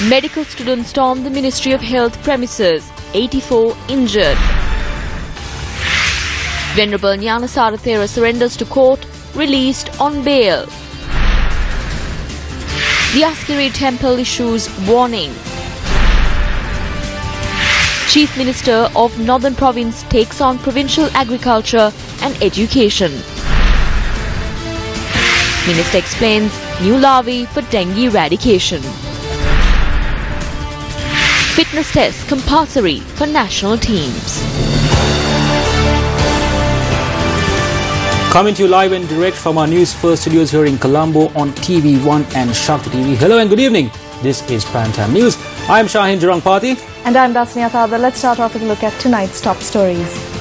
Medical students stormed the Ministry of Health premises. 84 injured. Venerable Jnanasara Thera surrenders to court, released on bail. The Askiri Temple issues warning. Chief Minister of Northern Province takes on provincial agriculture and education. Minister explains new larvae for dengue eradication. Fitness tests compulsory for national teams. Coming to you live and direct from our Newsfirst studios here in Colombo on TV1 and Shakti TV. Hello and good evening. This is Primetime News. I am Shaheen Jarangpati. And I am Dasnia Thada. Let's start off with a look at tonight's top stories.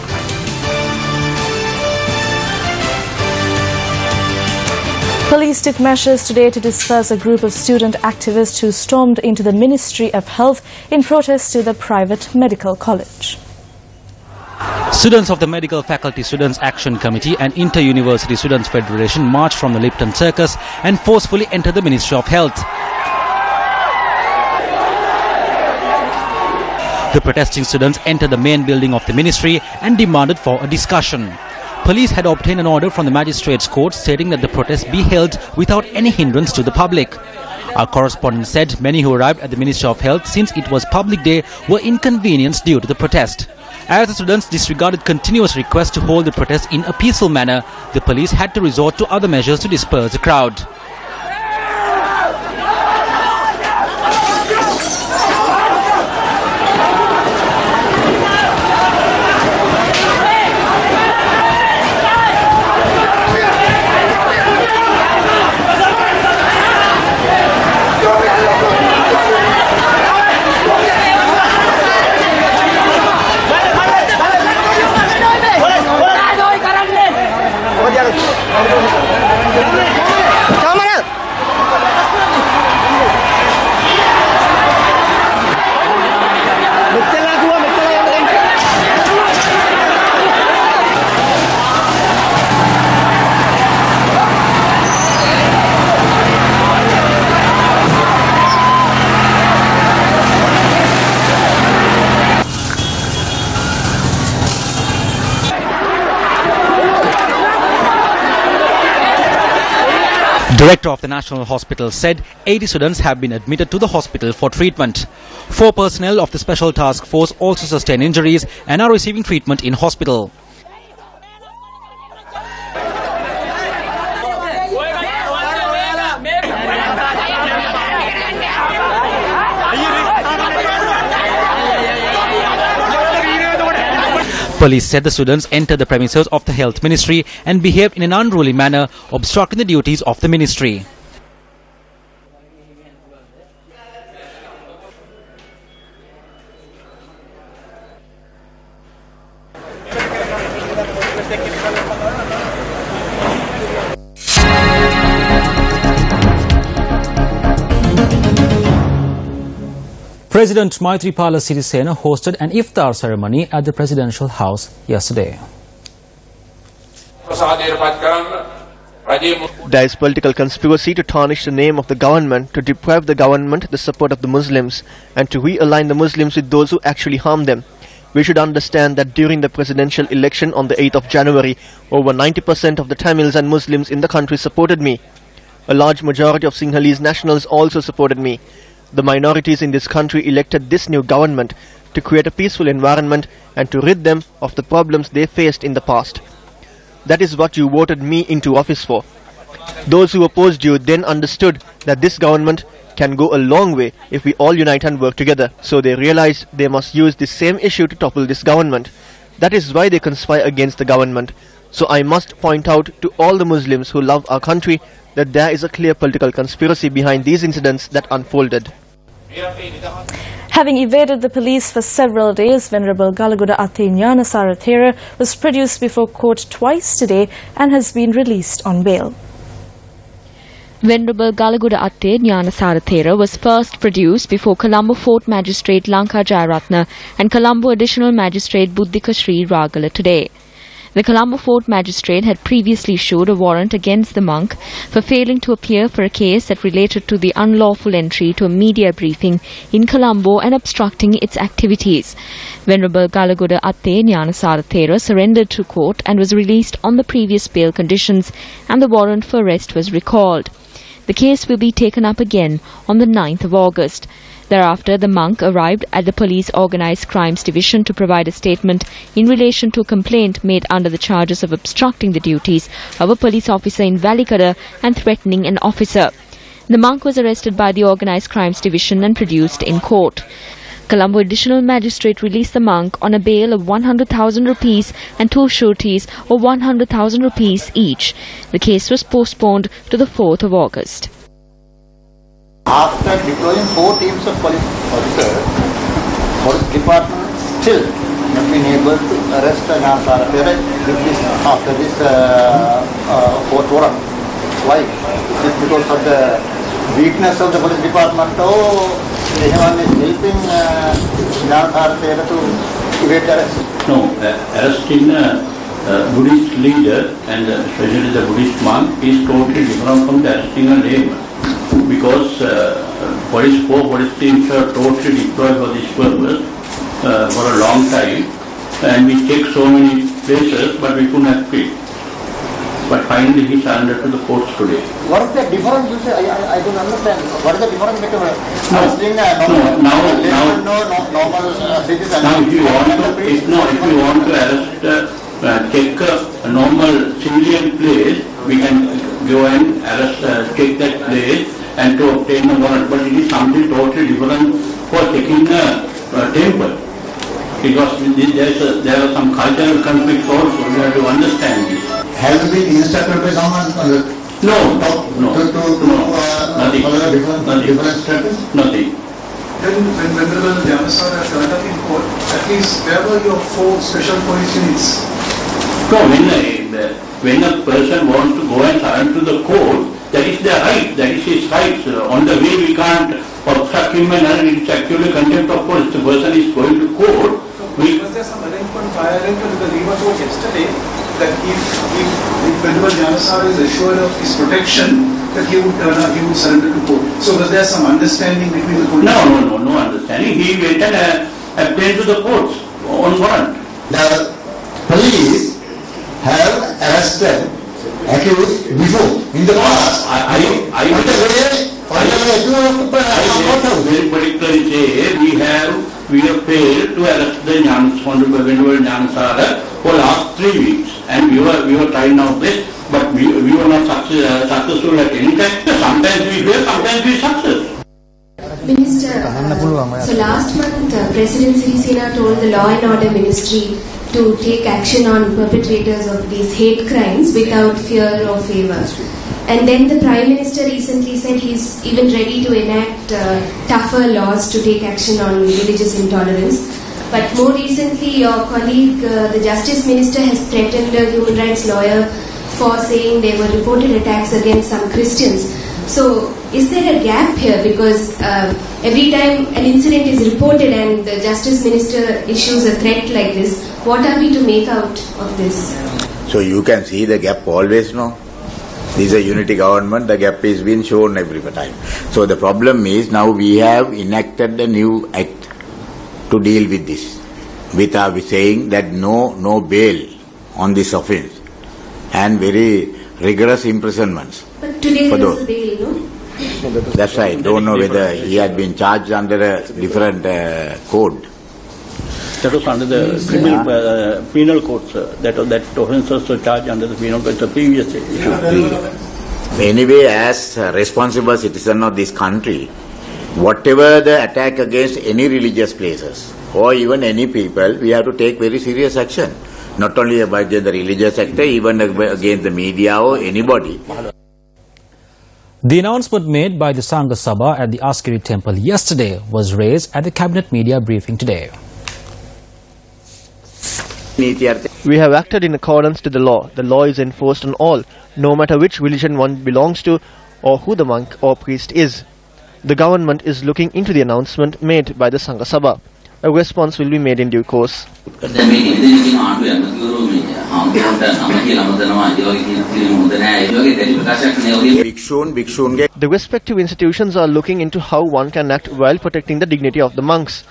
Police took measures today to disperse a group of student activists who stormed into the Ministry of Health in protest to the private medical college. Students of the Medical Faculty Students Action Committee and Inter-University Students Federation marched from the Lipton Circus and forcefully entered the Ministry of Health. The protesting students entered the main building of the ministry and demanded for a discussion. Police had obtained an order from the Magistrates' Court stating that the protest be held without any hindrance to the public. Our correspondent said many who arrived at the Ministry of Health since it was public day were inconvenienced due to the protest. As the students disregarded continuous requests to hold the protest in a peaceful manner, the police had to resort to other measures to disperse the crowd. Director of the National Hospital said 80 students have been admitted to the hospital for treatment. 4 personnel of the Special Task Force also sustained injuries and are receiving treatment in hospital. Police said the students entered the premises of the Health Ministry and behaved in an unruly manner, obstructing the duties of the ministry. President Maithripala Sirisena hosted an iftar ceremony at the presidential house yesterday. There is political conspiracy to tarnish the name of the government, to deprive the government the support of the Muslims, and to realign the Muslims with those who actually harm them. We should understand that during the presidential election on the 8th of January, over 90% of the Tamils and Muslims in the country supported me. A large majority of Sinhalese nationals also supported me. The minorities in this country elected this new government to create a peaceful environment and to rid them of the problems they faced in the past. That is what you voted me into office for. Those who opposed you then understood that this government can go a long way if we all unite and work together. So they realized they must use this same issue to topple this government. That is why they conspire against the government. So I must point out to all the Muslims who love our country that there is a clear political conspiracy behind these incidents that unfolded. Having evaded the police for several days, Venerable Galaguda Atte Jnanasara Thera was produced before court twice today and has been released on bail. Venerable Galaguda Atte Jnanasara Thera was first produced before Colombo Fort Magistrate Lanka Jayaratna and Colombo Additional Magistrate Buddhika Sri Ragala today. The Colombo Fort magistrate had previously issued a warrant against the monk for failing to appear for a case that related to the unlawful entry to a media briefing in Colombo and obstructing its activities. Venerable Galagoda Atte Nyanasara Thera surrendered to court and was released on the previous bail conditions, and the warrant for arrest was recalled. The case will be taken up again on the 9th of August. Thereafter, the monk arrived at the Police Organised Crimes Division to provide a statement in relation to a complaint made under the charges of obstructing the duties of a police officer in Valikada and threatening an officer. The monk was arrested by the Organised Crimes Division and produced in court. Colombo Additional Magistrate released the monk on a bail of 100,000 rupees and 2 sureties of 100,000 rupees each. The case was postponed to the 4th of August. After deploying 4 teams of police officers, police department still not been able to arrest Nyanasara Thera after this court warrant. Why? Is it because of the weakness of the police department, or anyone is helping Nyanasara Thera to evade arrest? No, arresting a Buddhist leader and especially the Buddhist monk is totally different from the arresting a layman. Because four police teams are totally deployed for this purpose for a long time, and we checked so many places, but we could not fit. But finally he surrendered to the courts today. What is the difference? You say, I don't understand. What is the difference between arresting normal citizen? Now if you want to arrest, check a normal civilian place, we can go and arrest, check that place and to obtain a warrant. But it is something totally different for checking a temple. Because there are some cultural conflicts also. We have to understand this. Have you been instructed by someone? No. Nothing. Then when Venerable Nyanasara turned up in court, at least where were your 4 special police units? No, when a person wants to go and surrender to the court, that is their right, that is his rights. On the way we can't obstruct him, and it's actually contempt of court. If the person is going to court, was there some arrangement prior to the Lima told yesterday that if Venerable Nyanasara is assured of his protection, that he would surrender to court? So was there some understanding between the police? No understanding. He went and appealed to the courts on warrant. The police have arrested accused before in the past. I very particularly say we have failed to arrest the Venerable Nyanasara for last 3 weeks, and we were trying out this, but we were not successful at any time. Sometimes we fail, sometimes we success. Minister, so last month President Sirisena told the Law and Order Ministry to take action on perpetrators of these hate crimes without fear or favour. And then the Prime Minister recently said he's even ready to enact tougher laws to take action on religious intolerance. But more recently, your colleague, the Justice Minister, has threatened a human rights lawyer for saying there were reported attacks against some Christians. So, is there a gap here? Because every time an incident is reported and the Justice Minister issues a threat like this, what are we to make out of this? So you can see the gap always, no? This is a unity government, the gap is being shown every time. So the problem is now we have enacted a new act to deal with this. We are saying that no bail on this offence and very rigorous imprisonments. But today there is a bail, no? That's right. Don't know whether he had been charged under a different code. That was under the penal code, sir. That offence was charged under the penal code. It's a previous issue. Anyway, as a responsible citizen of this country, whatever the attack against any religious places or even any people, we have to take very serious action. Not only about the religious sector, even against the media or anybody. The announcement made by the Sangha Sabha at the Askiri temple yesterday was raised at the cabinet media briefing today. We have acted in accordance to the law. The law is enforced on all, no matter which religion one belongs to or who the monk or priest is. The government is looking into the announcement made by the Sangha Sabha. A response will be made in due course. The respective institutions are looking into how one can act while protecting the dignity of the monks.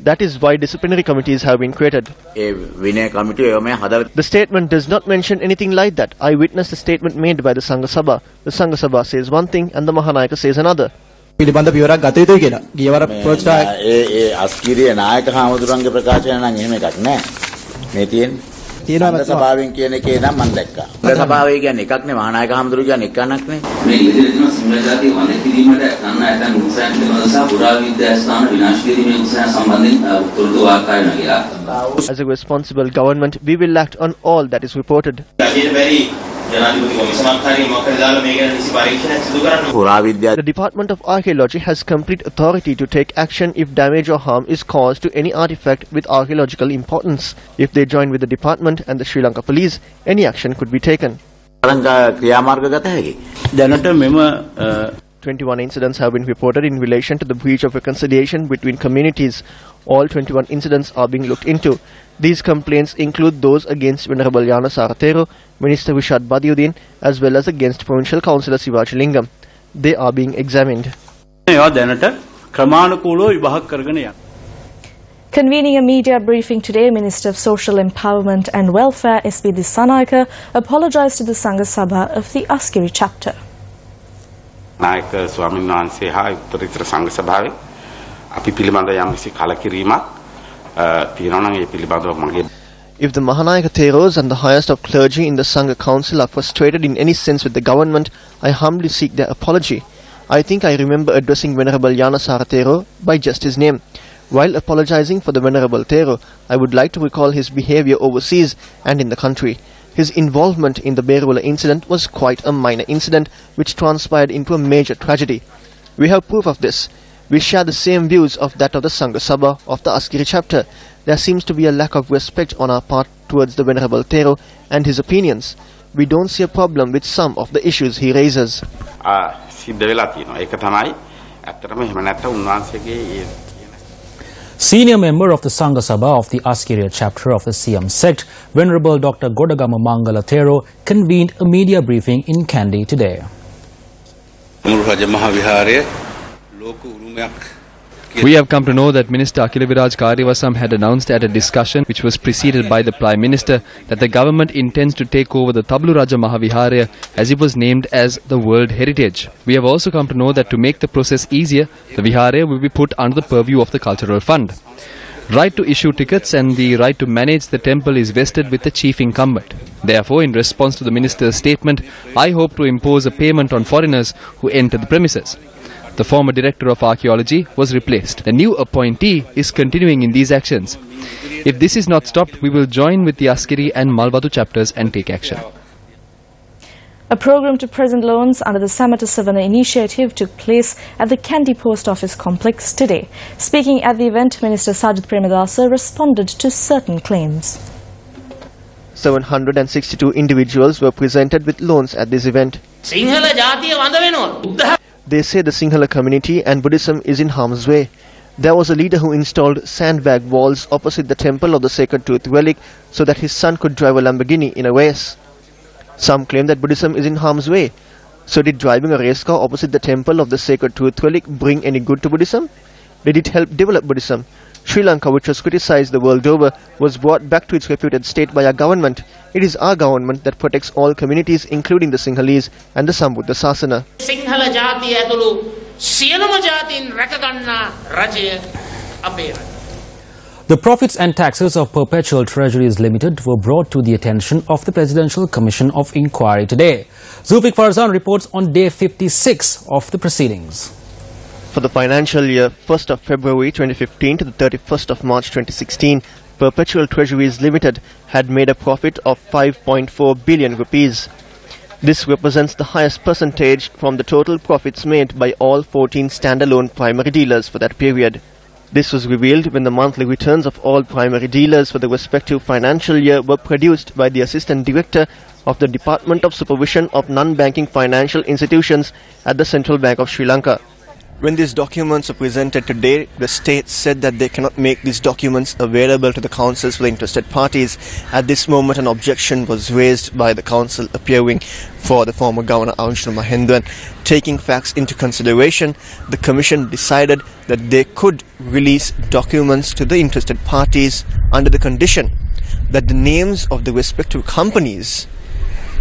That is why disciplinary committees have been created. The statement does not mention anything like that. I witnessed a statement made by the Sangha Sabha. The Sangha Sabha says one thing and the Mahanayaka says another. සභාවෙන් කියන එකේ නම් මම දැක්කා. සභාවේ කියන්නේ එකක් නේ මහානායක හඳුරු කියන්නේ එකක් නේ. මේ ඉදිරියේ තියෙන සිංහල ජාතිය වඳ කිරීමට ගන්න ඇතන් උත්සාහ පිළිබඳව සහ පුරාවිද්‍යා ස්ථාන විනාශ කිරීමේ උත්සාහ සම්බන්ධයෙන් තොරතුරු වාර්තා වෙනවා කියලා. As a responsible government, we will act on all that is reported. The Department of Archaeology has complete authority to take action if damage or harm is caused to any artifact with archaeological importance. If they join with the department and the Sri Lanka police, any action could be taken. 21 incidents have been reported in relation to the breach of reconciliation between communities. All 21 incidents are being looked into. These complaints include those against Venerable Yana Saratero, Minister Rishad Badiuddin, as well as against Provincial Councillor Sivaji Lingam. They are being examined. Convening a media briefing today, Minister of Social Empowerment and Welfare S.B. Dissanayake apologized to the Sangha Sabha of the Askiri chapter. නායක ස්වාමීන් වහන්සේ හා උත්තරීතර සංඝ සභාවේ අපි පිළිබඳ යම්කිසි කලකිරීමක් තියෙනවා නම් ඒ පිළිබඳව මගේ If the Mahanayaka Theros and the highest of clergy in the Sangha Council are frustrated in any sense with the government, I humbly seek their apology. I think I remember addressing Venerable Yana Saratero by just his name. While apologizing for the Venerable Thero, I would like to recall his behavior overseas and in the country. His involvement in the Berula incident was quite a minor incident which transpired into a major tragedy. We have proof of this. We share the same views of that of the Sangha Sabha of the Askiri chapter. There seems to be a lack of respect on our part towards the Venerable Thero and his opinions. We don't see a problem with some of the issues he raises. Senior member of the Sangha Sabha of the Askiriya chapter of the Siam sect, Venerable Dr. Godagama Mangala Thero, convened a media briefing in Kandy today. We have come to know that Minister Akhilaviraj Karivasam had announced at a discussion which was preceded by the Prime Minister that the government intends to take over the Tabluraja Mahaviharaya as it was named as the World Heritage. We have also come to know that to make the process easier, the Viharaya will be put under the purview of the Cultural Fund. Right to issue tickets and the right to manage the temple is vested with the chief incumbent. Therefore, in response to the minister's statement, I hope to impose a payment on foreigners who enter the premises. The former director of archaeology was replaced. The new appointee is continuing in these actions. If this is not stopped, we will join with the Askiri and Malvadu chapters and take action. A program to present loans under the Samata Savana initiative took place at the Kandy Post Office complex today. Speaking at the event, Minister Sajid Premadasa responded to certain claims. 762 individuals were presented with loans at this event. They say the Sinhala community and Buddhism is in harm's way. There was a leader who installed sandbag walls opposite the temple of the Sacred Tooth relic so that his son could drive a Lamborghini in a race. Some claim that Buddhism is in harm's way. So did driving a race car opposite the temple of the Sacred Tooth relic bring any good to Buddhism? Did it help develop Buddhism? Sri Lanka, which was criticized the world over, was brought back to its reputed state by our government. It is our government that protects all communities, including the Sinhalese and the Sambuddha Sasana. The profits and taxes of Perpetual Treasuries Limited were brought to the attention of the Presidential Commission of Inquiry today. Zulfiq Farzan reports on day 56 of the proceedings. For the financial year 1st of February 2015 to the 31st of March 2016, Perpetual Treasuries Limited had made a profit of 5.4 billion rupees. This represents the highest percentage from the total profits made by all 14 standalone primary dealers for that period. This was revealed when the monthly returns of all primary dealers for the respective financial year were produced by the Assistant Director of the Department of Supervision of Non-Banking Financial Institutions at the Central Bank of Sri Lanka. When these documents are presented today, the state said that they cannot make these documents available to the councils for the interested parties. At this moment, an objection was raised by the council appearing for the former Governor Arunachal Mahendan. Taking facts into consideration, the commission decided that they could release documents to the interested parties under the condition that the names of the respective companies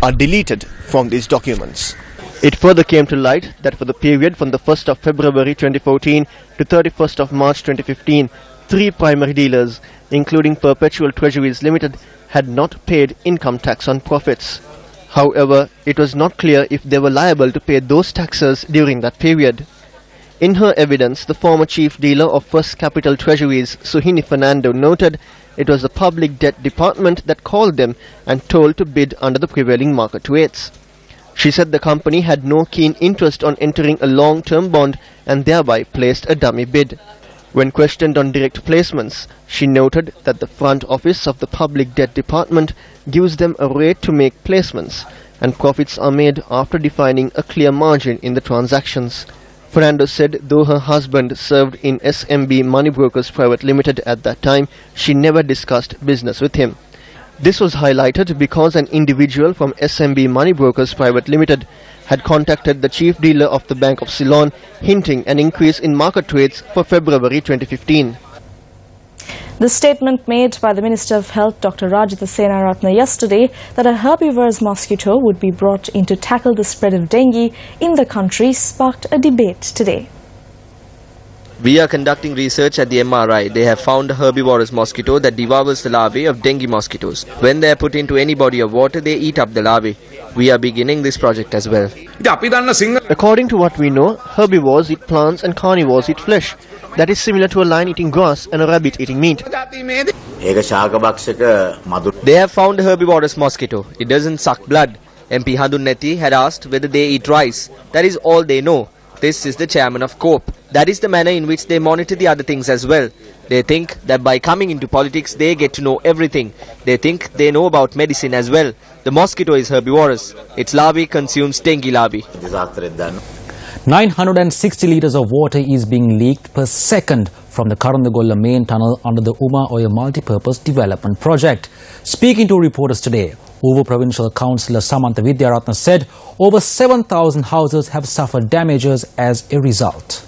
are deleted from these documents. It further came to light that for the period from the 1st of February 2014 to 31st of March 2015, 3 primary dealers, including Perpetual Treasuries Limited, had not paid income tax on profits. However, it was not clear if they were liable to pay those taxes during that period. In her evidence, the former chief dealer of First Capital Treasuries, Suhini Fernando, noted it was the Public Debt Department that called them and told to bid under the prevailing market rates. She said the company had no keen interest on entering a long-term bond and thereby placed a dummy bid. When questioned on direct placements, she noted that the front office of the Public Debt Department gives them a rate to make placements, and profits are made after defining a clear margin in the transactions. Fernando said though her husband served in SMB Money Brokers Private Limited at that time, she never discussed business with him. This was highlighted because an individual from SMB Money Brokers Private Limited had contacted the chief dealer of the Bank of Ceylon, hinting an increase in market rates for February 2015. The statement made by the Minister of Health, Dr. Rajitha Senaratne, yesterday that a herbivorous mosquito would be brought in to tackle the spread of dengue in the country sparked a debate today. We are conducting research at the MRI. They have found a herbivorous mosquito that devours the larvae of dengue mosquitoes. When they are put into any body of water, they eat up the larvae. We are beginning this project as well. According to what we know, herbivores eat plants and carnivores eat flesh. That is similar to a lion eating grass and a rabbit eating meat. They have found a herbivorous mosquito. It doesn't suck blood. MP Handunneti had asked whether they eat rice. That is all they know. This is the chairman of COPE. That is the manner in which they monitor the other things as well. They think that by coming into politics, they get to know everything. They think they know about medicine as well. The mosquito is herbivorous. Its larvae consumes dengue larvae. 960 litres of water is being leaked per second from the Karandagolla main tunnel under the Uma Oya Multi-Purpose Development Project. Speaking to reporters today, Uva Provincial Councillor Samantha Vidyaratna said over 7,000 houses have suffered damages as a result.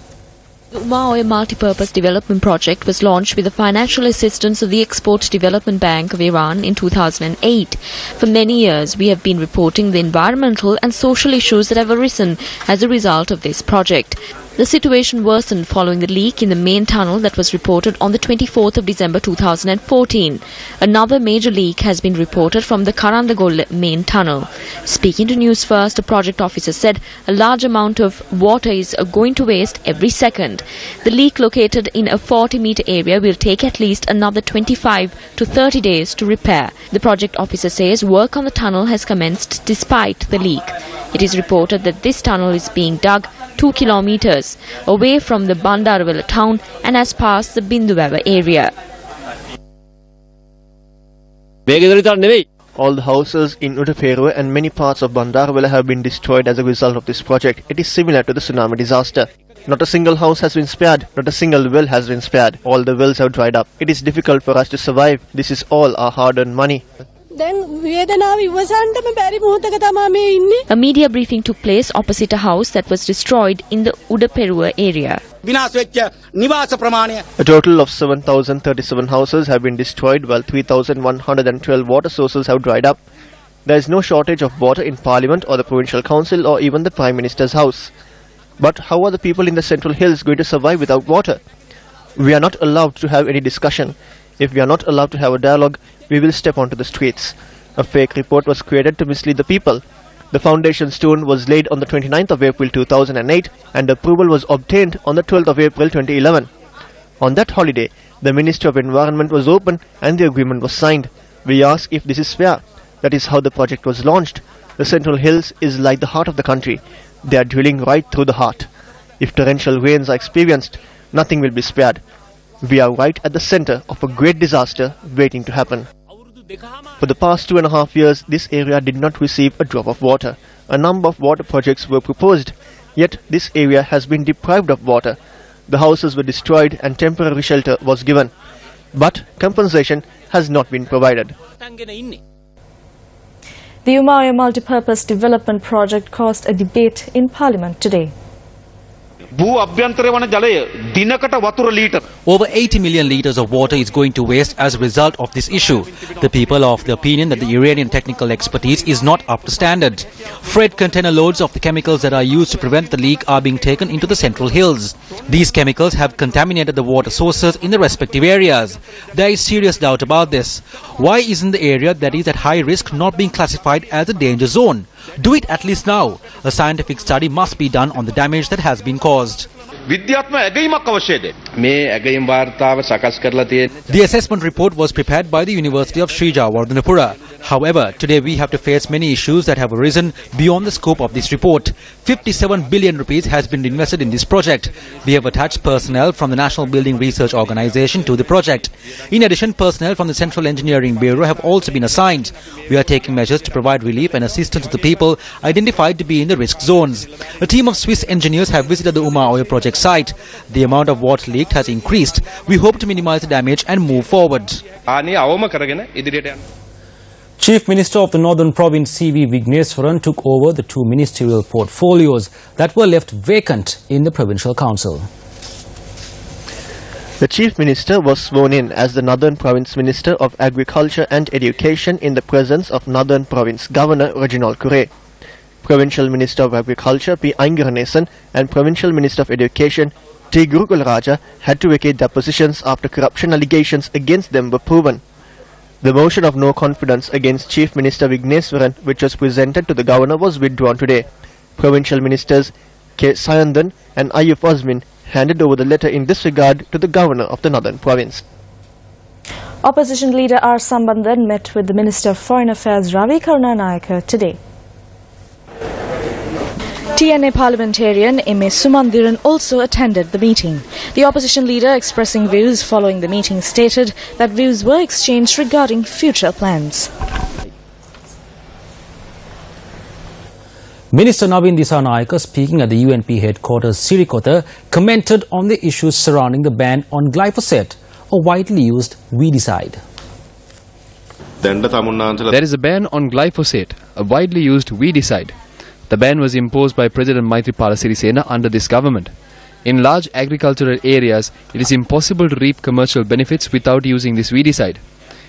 The Uma Oya Multi-Purpose Development Project was launched with the financial assistance of the Export Development Bank of Iran in 2008. For many years, we have been reporting the environmental and social issues that have arisen as a result of this project. The situation worsened following the leak in the main tunnel that was reported on the 24th of December 2014. Another major leak has been reported from the Karandagolla main tunnel. Speaking to Newsfirst, a project officer said a large amount of water is going to waste every second. The leak located in a 40-meter area will take at least another 25 to 30 days to repair. The project officer says work on the tunnel has commenced despite the leak. It is reported that this tunnel is being dug 2 kilometers away from the Bandarawala town and has passed the Binduwava area. All the houses in Udaperua and many parts of Bandarawala have been destroyed as a result of this project. It is similar to the tsunami disaster. Not a single house has been spared, not a single well has been spared. All the wells have dried up. It is difficult for us to survive. This is all our hard-earned money. A media briefing took place opposite a house that was destroyed in the Udaperua area. A total of 7,037 houses have been destroyed while 3,112 water sources have dried up. There is no shortage of water in Parliament or the Provincial Council or even the Prime Minister's house. But how are the people in the Central Hills going to survive without water? We are not allowed to have any discussion. If we are not allowed to have a dialogue, we will step onto the streets. A fake report was created to mislead the people. The foundation stone was laid on the 29th of April 2008 and approval was obtained on the 12th of April 2011. On that holiday, the Ministry of Environment was opened and the agreement was signed. We ask if this is fair. That is how the project was launched. The Central Hills is like the heart of the country. They are drilling right through the heart. If torrential rains are experienced, nothing will be spared. We are right at the center of a great disaster waiting to happen. For the past 2.5 years, this area did not receive a drop of water. A number of water projects were proposed. Yet this area has been deprived of water. The houses were destroyed and temporary shelter was given. But compensation has not been provided. The Umayyah Multipurpose Development Project caused a debate in Parliament today. Over 80 million litres of water is going to waste as a result of this issue. The people are of the opinion that the Iranian technical expertise is not up to standard. Freight container loads of the chemicals that are used to prevent the leak are being taken into the central hills. These chemicals have contaminated the water sources in the respective areas. There is serious doubt about this. Why isn't the area that is at high risk not being classified as a danger zone? Do it at least now. A scientific study must be done on the damage that has been caused. The assessment report was prepared by the University of Sri Jawaharlal. However, today we have to face many issues that have arisen beyond the scope of this report. 57 billion rupees has been invested in this project. We have attached personnel from the National Building Research Organisation to the project. In addition, personnel from the Central Engineering Bureau have also been assigned. We are taking measures to provide relief and assistance to the people identified to be in the risk zones. A team of Swiss engineers have visited the Umayyah project site. The amount of water leaked has increased. We hope to minimize the damage and move forward. Chief Minister of the Northern Province C.V. Vigneswaran took over the two ministerial portfolios that were left vacant in the Provincial Council. The Chief Minister was sworn in as the Northern Province Minister of Agriculture and Education in the presence of Northern Province Governor Reginald Kure. Provincial Minister of Agriculture P. Aingaranesan and Provincial Minister of Education T. Gurukularaja had to vacate their positions after corruption allegations against them were proven. The motion of no confidence against Chief Minister Vigneswaran, which was presented to the Governor, was withdrawn today. Provincial Ministers K. Sayandan and Ayub Azmin handed over the letter in this regard to the Governor of the Northern Province. Opposition leader R. Sambandhan met with the Minister of Foreign Affairs Ravi Karunanayake today. TNA parliamentarian M.A. Sumandiran also attended the meeting. The opposition leader, expressing views following the meeting, stated that views were exchanged regarding future plans. Minister Navin Disanayake, speaking at the UNP headquarters Sirikota, commented on the issues surrounding the ban on glyphosate, a widely used weedicide. There is a ban on glyphosate, a widely used weedicide. The ban was imposed by President Maithripala Sirisena under this government. In large agricultural areas, it is impossible to reap commercial benefits without using this weedicide.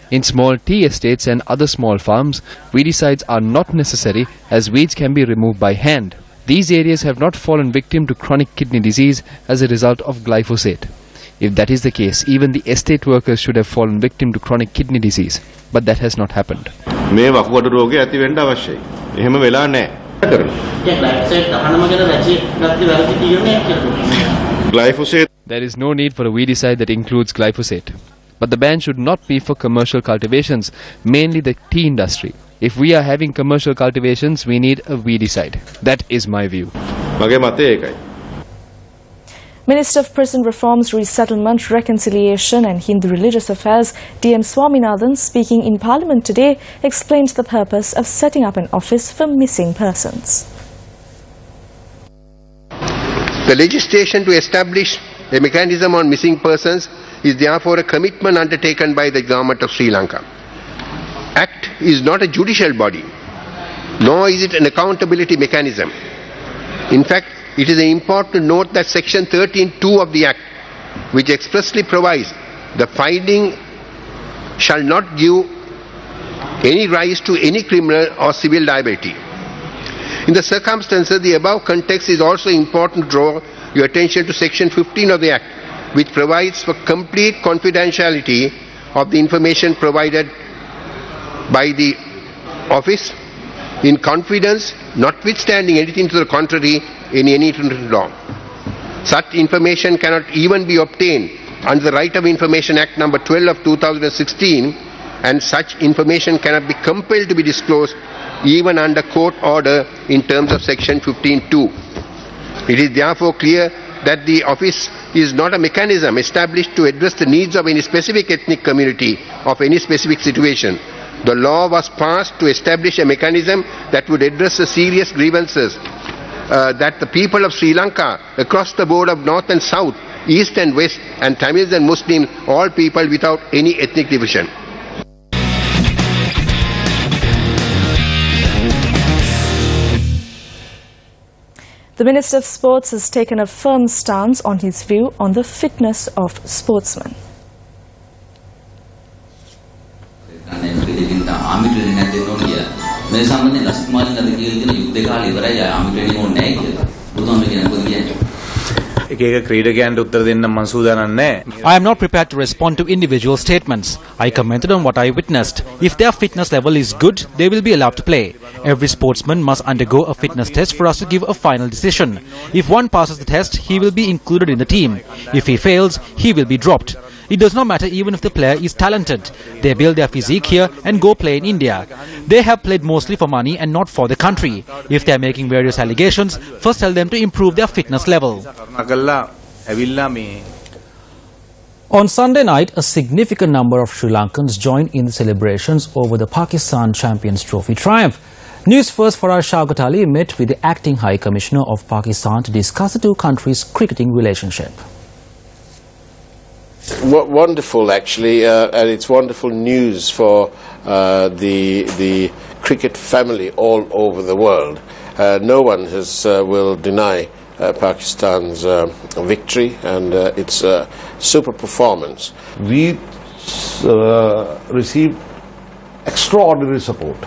In small tea estates and other small farms, weedicides are not necessary as weeds can be removed by hand. These areas have not fallen victim to chronic kidney disease as a result of glyphosate. If that is the case, even the estate workers should have fallen victim to chronic kidney disease. But that has not happened. There is no need for a weedicide that includes glyphosate. But the ban should not be for commercial cultivations, mainly the tea industry. If we are having commercial cultivations, we need a weedicide. That is my view. Minister of Prison Reforms, Resettlement, Reconciliation and Hindu Religious Affairs D.M. Swaminathan, speaking in Parliament today, explained the purpose of setting up an office for missing persons. The legislation to establish a mechanism on missing persons is therefore a commitment undertaken by the government of Sri Lanka. Act is not a judicial body, nor is it an accountability mechanism. In fact, it is important to note that Section 13(2) of the Act, which expressly provides the finding shall not give any rise to any criminal or civil liability. In the circumstances, the above context is also important to draw your attention to Section 15 of the Act, which provides for complete confidentiality of the information provided by the office in confidence, notwithstanding anything to the contrary in any written law. Such information cannot even be obtained under the Right of Information Act number 12 of 2016, and such information cannot be compelled to be disclosed even under court order in terms of Section 15(2). It is therefore clear that the office is not a mechanism established to address the needs of any specific ethnic community of any specific situation. The law was passed to establish a mechanism that would address the serious grievances that the people of Sri Lanka, across the board of North and South, East and West, and Tamils and Muslims, all people without any ethnic division. The Minister of Sports has taken a firm stance on his view on the fitness of sportsmen. I am not prepared to respond to individual statements. I commented on what I witnessed. If their fitness level is good, they will be allowed to play. Every sportsman must undergo a fitness test for us to give a final decision. If one passes the test, he will be included in the team. If he fails, he will be dropped. It does not matter even if the player is talented. They build their physique here and go play in India. They have played mostly for money and not for the country. If they are making various allegations, first tell them to improve their fitness level. On Sunday night, a significant number of Sri Lankans joined in the celebrations over the Pakistan Champions Trophy triumph. Newsfirst for our Shaukat Ali met with the Acting High Commissioner of Pakistan to discuss the two countries' cricketing relationship. Wonderful, actually, and it's wonderful news for the cricket family all over the world. No one will deny Pakistan's victory and its super performance. We received extraordinary support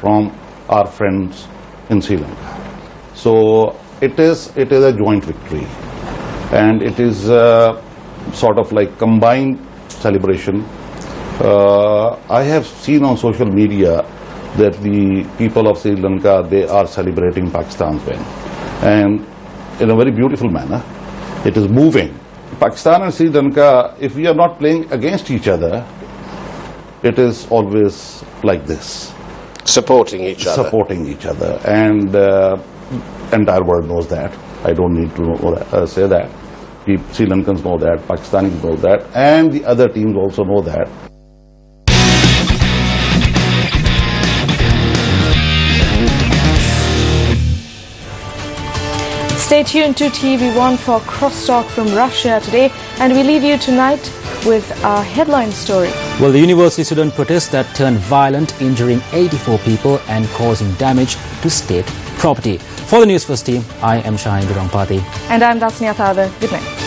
from our friends in Sri Lanka. So it is a joint victory, and it is sort of like combined celebration. I have seen on social media that the people of Sri Lanka, they are celebrating Pakistan's win, and in a very beautiful manner. It is moving. Pakistan and Sri Lanka, if we are not playing against each other, it is always like this. Supporting each other. And entire world knows that. I don't need to say that. Sri Lankans know that, Pakistanis know that, and the other teams also know that. Stay tuned to TV1 for crosstalk from Russia today, and we leave you tonight with our headline story. Well, the university student protest that turned violent, injuring 84 people and causing damage to state property. For the Newsfirst team, I am Shahin Gurangpati. And I'm Dasnia Thada. Good night.